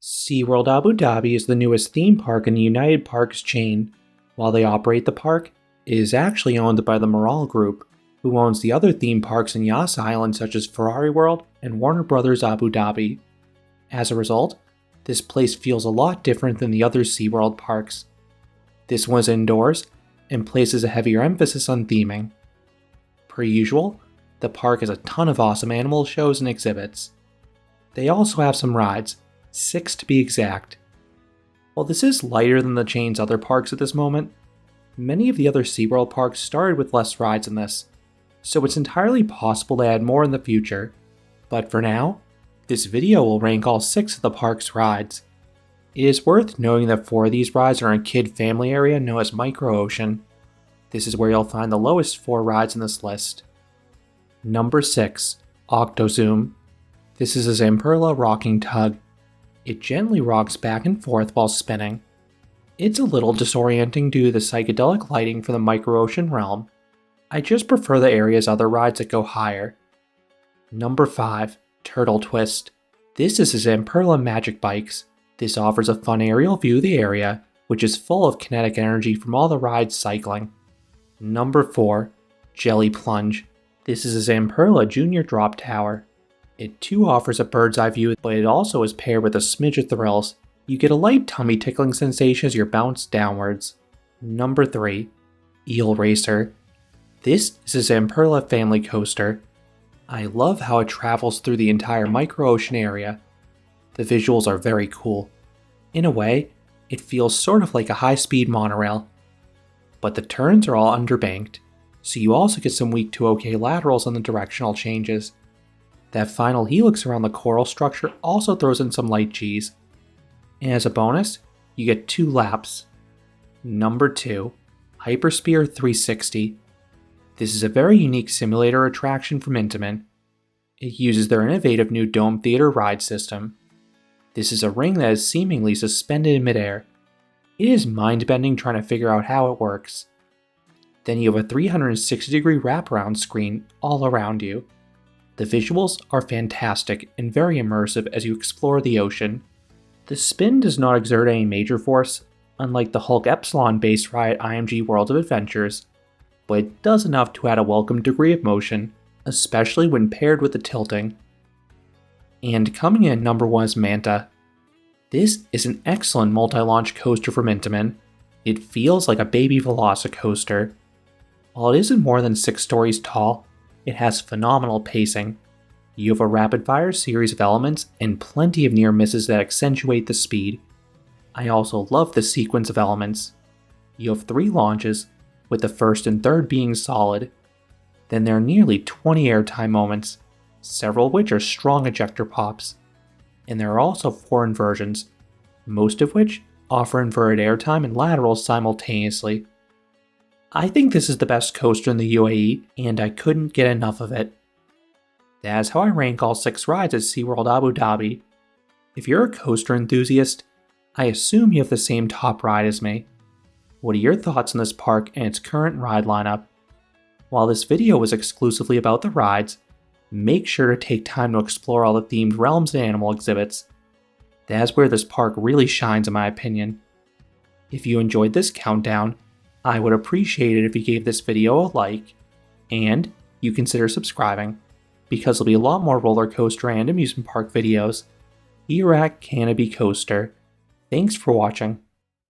SeaWorld Abu Dhabi is the newest theme park in the United Parks chain. While they operate the park, it is actually owned by the Miral Group, who owns the other theme parks in Yas Island such as Ferrari World and Warner Bros. Abu Dhabi. As a result, this place feels a lot different than the other SeaWorld parks. This one is indoors and places a heavier emphasis on theming. Per usual, the park has a ton of awesome animal shows and exhibits. They also have some rides, 6 to be exact. While this is lighter than the chain's other parks at this moment, many of the other SeaWorld parks started with less rides than this, so it's entirely possible to add more in the future. But for now, this video will rank all 6 of the park's rides. It is worth noting that 4 of these rides are in a kid-family area known as Micro Ocean. This is where you'll find the lowest 4 rides in this list. Number 6. Octozoom. This is a Zamperla rocking tug. It gently rocks back and forth while spinning. It's a little disorienting due to the psychedelic lighting for the micro-ocean realm. I just prefer the area's other rides that go higher. Number 5. Turtle Twist. This is a Zamperla Magic Bikes. This offers a fun aerial view of the area, which is full of kinetic energy from all the rides cycling. Number 4. Jelly Plunge. This is a Zamperla Junior Drop Tower. It too offers a bird's eye view, but it also is paired with a smidge of thrills. You get a light tummy tickling sensation as you're bounced downwards. Number 3. Eel Racer. This is a Zamperla family coaster. I love how it travels through the entire micro-ocean area. The visuals are very cool. In a way, it feels sort of like a high-speed monorail. But the turns are all underbanked, so you also get some weak to okay laterals on the directional changes. That final helix around the coral structure also throws in some light G's. And as a bonus, you get 2 laps. Number 2. Hypersphere 360. This is a very unique simulator attraction from Intamin. It uses their innovative new Dome Theater ride system. This is a ring that is seemingly suspended in midair. It is mind-bending trying to figure out how it works. Then you have a 360-degree wraparound screen all around you. The visuals are fantastic and very immersive as you explore the ocean. The spin does not exert any major force, unlike the Hulk Epsilon-based ride at IMG World of Adventures, but it does enough to add a welcome degree of motion, especially when paired with the tilting. And coming in at number 1 is Manta. This is an excellent multi-launch coaster from Intamin. It feels like a baby Velocicoaster. While it isn't more than 6 stories tall, it has phenomenal pacing. You have a rapid-fire series of elements and plenty of near misses that accentuate the speed. I also love the sequence of elements. You have 3 launches, with the first and third being solid. Then there are nearly 20 airtime moments, several of which are strong ejector pops. And there are also 4 inversions, most of which offer inverted airtime and laterals simultaneously. I think this is the best coaster in the UAE, and I couldn't get enough of it. That is how I rank all 6 rides at SeaWorld Abu Dhabi. If you're a coaster enthusiast, I assume you have the same top ride as me. What are your thoughts on this park and its current ride lineup? While this video was exclusively about the rides, make sure to take time to explore all the themed realms and animal exhibits. That is where this park really shines in my opinion. If you enjoyed this countdown, I would appreciate it if you gave this video a like, and you consider subscribing, because there'll be a lot more roller coaster and amusement park videos here at Canopy Coaster. Thanks for watching.